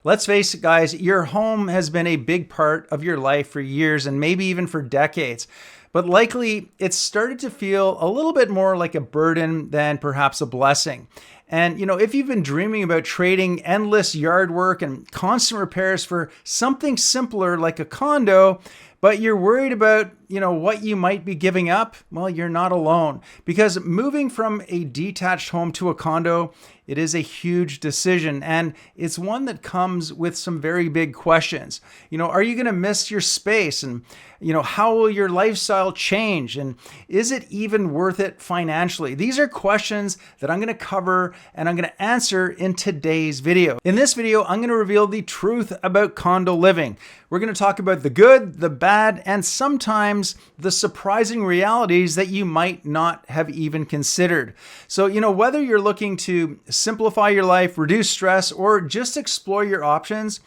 Let's face it, guys, your home has been a big part of your life for years and maybe even for decades. But likely it's started to feel a little bit more like a burden than perhaps a blessing. And, if you've been dreaming about trading endless yard work and constant repairs for something simpler like a condo, but you're worried about, what you might be giving up, well, you're not alone. Because moving from a detached home to a condo, it is a huge decision, and it's one that comes with some very big questions. Are you going to miss your space? And, how will your lifestyle change? And is it even worth it financially? These are questions that I'm going to cover and I'm going to answer in today's video. In this video, I'm going to reveal the truth about condo living. We're going to talk about the good, the bad, and sometimes the surprising realities that you might not have even considered. So, whether you're looking to simplify your life, reduce stress, or just explore your options,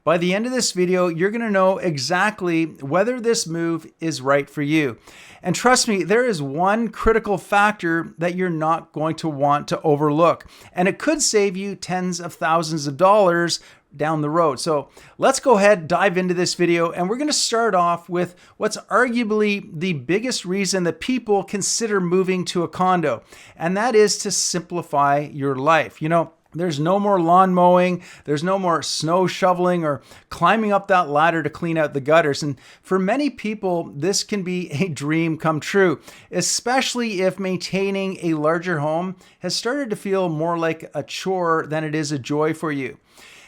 by the end of this video, you're going to know exactly whether this move is right for you. And trust me, there is one critical factor that you're not going to want to overlook, and it could save you tens of thousands of dollars down the road. So let's go ahead, dive into this video, and we're going to start off with what's arguably the biggest reason that people consider moving to a condo, and that is to simplify your life. There's no more lawn mowing, there's no more snow shoveling or climbing up that ladder to clean out the gutters. And for many people, this can be a dream come true, especially if maintaining a larger home has started to feel more like a chore than it is a joy for you.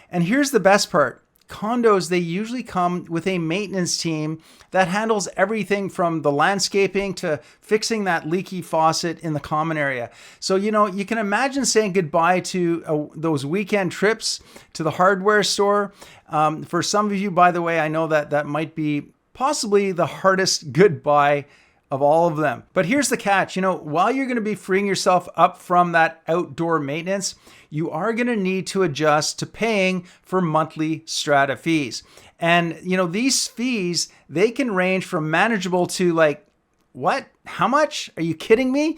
And here's the best part. Condos, they usually come with a maintenance team that handles everything from the landscaping to fixing that leaky faucet in the common area. So, you can imagine saying goodbye to those weekend trips to the hardware store. For some of you, by the way, I know that might be possibly the hardest goodbye of all of them. But here's the catch. While you're going to be freeing yourself up from that outdoor maintenance, you are going to need to adjust to paying for monthly strata fees. And, these fees, they can range from manageable to like, what? How much? Are you kidding me?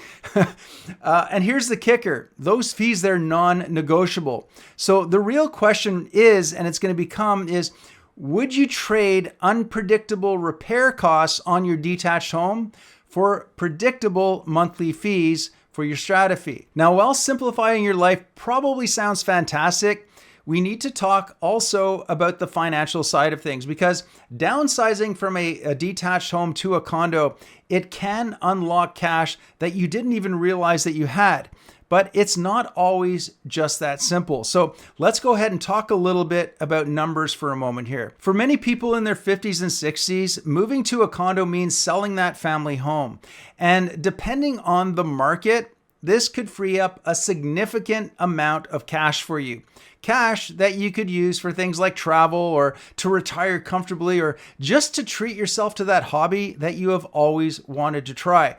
And here's the kicker. Those fees, they're non-negotiable. So the real question is, and it's going to become is, would you trade unpredictable repair costs on your detached home for predictable monthly fees for your strata fee? Now, while simplifying your life probably sounds fantastic, we need to talk also about the financial side of things, because downsizing from a detached home to a condo, it can unlock cash that you didn't even realize that you had. But it's not always just that simple. So let's go ahead and talk a little bit about numbers for a moment here. For many people in their 50s and 60s, moving to a condo means selling that family home. And depending on the market, this could free up a significant amount of cash for you. Cash that you could use for things like travel or to retire comfortably or just to treat yourself to that hobby that you have always wanted to try.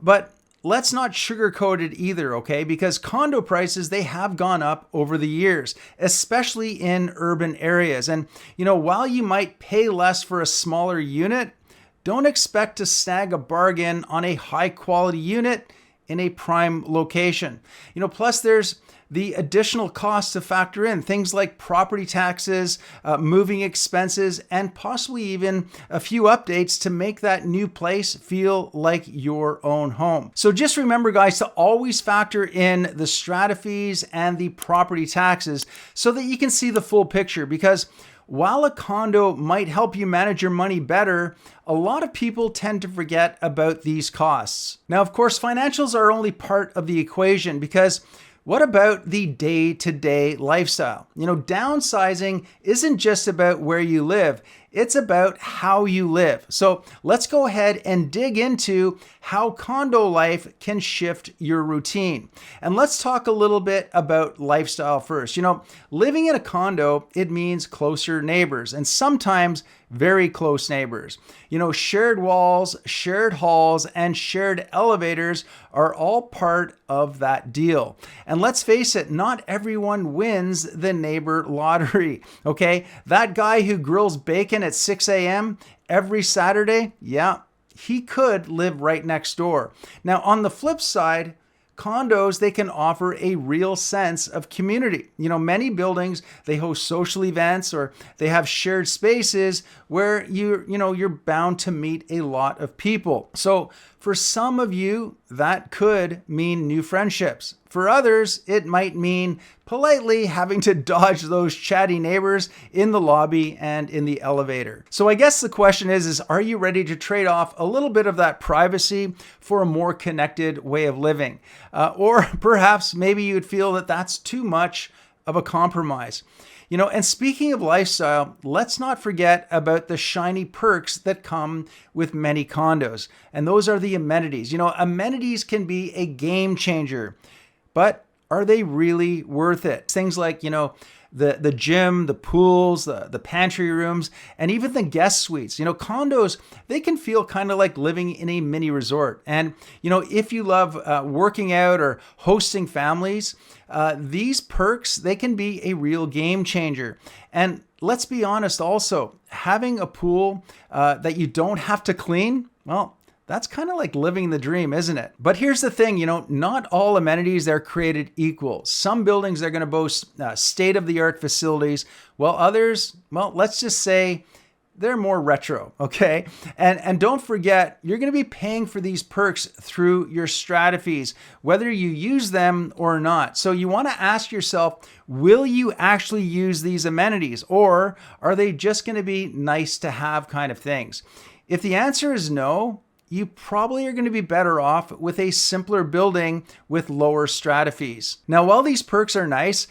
But let's not sugarcoat it either, okay? Because condo prices, they have gone up over the years, especially in urban areas. And, while you might pay less for a smaller unit, don't expect to snag a bargain on a high quality unit in a prime location. Plus there's the additional costs to factor in, things like property taxes, moving expenses, and possibly even a few updates to make that new place feel like your own home. So just remember, guys, to always factor in the strata fees and the property taxes so that you can see the full picture, because while a condo might help you manage your money better, a lot of people tend to forget about these costs. Now, of course, financials are only part of the equation, because what about the day-to-day lifestyle? Downsizing isn't just about where you live. It's about how you live. So let's go ahead and dig into how condo life can shift your routine. And let's talk a little bit about lifestyle first. Living in a condo, it means closer neighbors, and sometimes very close neighbors. Shared walls, shared halls, and shared elevators are all part of that deal. And let's face it, not everyone wins the neighbor lottery, okay? That guy who grills bacon at 6 a.m. every Saturday, yeah, he could live right next door. Now, on the flip side, condos, they can offer a real sense of community. Many buildings, they host social events or they have shared spaces where you're bound to meet a lot of people. So for some of you, that could mean new friendships. For others, it might mean politely having to dodge those chatty neighbors in the lobby and in the elevator. So I guess the question is are you ready to trade off a little bit of that privacy for a more connected way of living? Or perhaps maybe you'd feel that that's too much of a compromise. And speaking of lifestyle, let's not forget about the shiny perks that come with many condos. And those are the amenities. Amenities can be a game changer, but are they really worth it? Things like, the gym, the pools, the pantry rooms, and even the guest suites. Condos, they can feel kind of like living in a mini resort. And, if you love working out or hosting families, these perks, they can be a real game changer. And let's be honest also, having a pool that you don't have to clean, well, that's kind of like living the dream, isn't it? But here's the thing, not all amenities are created equal. Some buildings are going to boast state-of-the-art facilities, while others, well, let's just say they're more retro, okay? And don't forget, you're going to be paying for these perks through your strata fees, whether you use them or not. So you want to ask yourself, will you actually use these amenities, or are they just going to be nice to have kind of things? If the answer is no, you probably are going to be better off with a simpler building with lower strata fees. Now, while these perks are nice,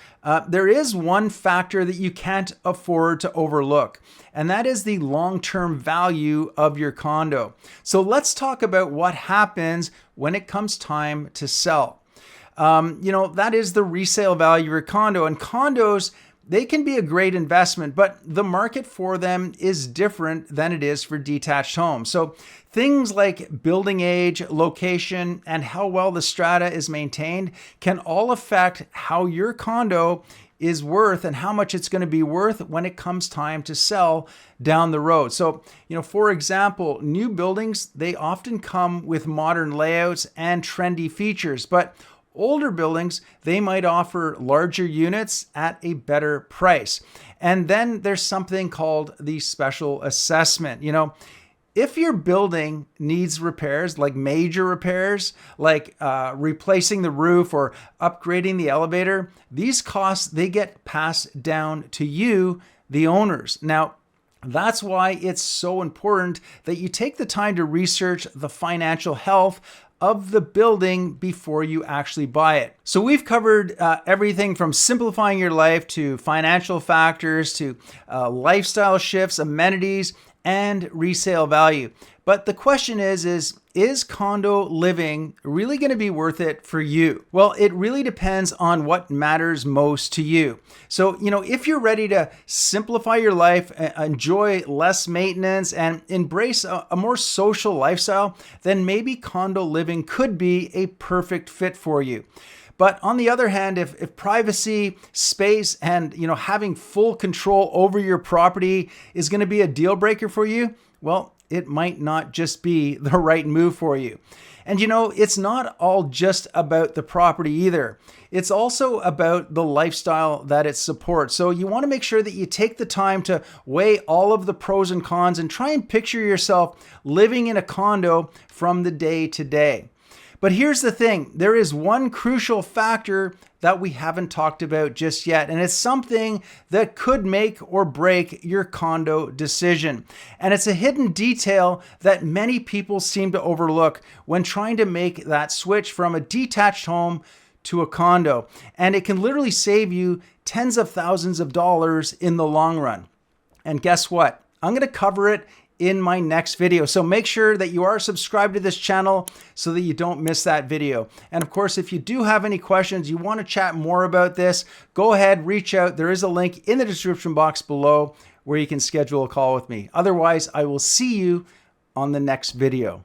there is one factor that you can't afford to overlook, and that is the long-term value of your condo. So let's talk about what happens when it comes time to sell. That is the resale value of your condo. And condos, they can be a great investment, but the market for them is different than it is for detached homes. So things like building age, location, and how well the strata is maintained can all affect how your condo is worth and how much it's going to be worth when it comes time to sell down the road. So, for example, new buildings, they often come with modern layouts and trendy features, but older buildings, they might offer larger units at a better price. And then there's something called the special assessment. If your building needs repairs, like major repairs, like replacing the roof or upgrading the elevator, these costs, they get passed down to you, the owners. Now, that's why it's so important that you take the time to research the financial health of the building before you actually buy it. So we've covered everything from simplifying your life to financial factors to lifestyle shifts, amenities, and resale value. But the question is condo living really going to be worth it for you? Well, it really depends on what matters most to you. So, if you're ready to simplify your life, enjoy less maintenance, and embrace a more social lifestyle, then maybe condo living could be a perfect fit for you. But on the other hand, if privacy, space, and having full control over your property is going to be a deal breaker for you, well, it might not just be the right move for you. And it's not all just about the property either. It's also about the lifestyle that it supports. So you want to make sure that you take the time to weigh all of the pros and cons and try and picture yourself living in a condo from the day to day. But here's the thing, there is one crucial factor that we haven't talked about just yet, and it's something that could make or break your condo decision. And it's a hidden detail that many people seem to overlook when trying to make that switch from a detached home to a condo. And it can literally save you tens of thousands of dollars in the long run. And guess what? I'm going to cover it in my next video. So make sure that you are subscribed to this channel so that you don't miss that video. And of course, if you do have any questions, you want to chat more about this, go ahead, reach out. There is a link in the description box below where you can schedule a call with me. Otherwise, I will see you on the next video.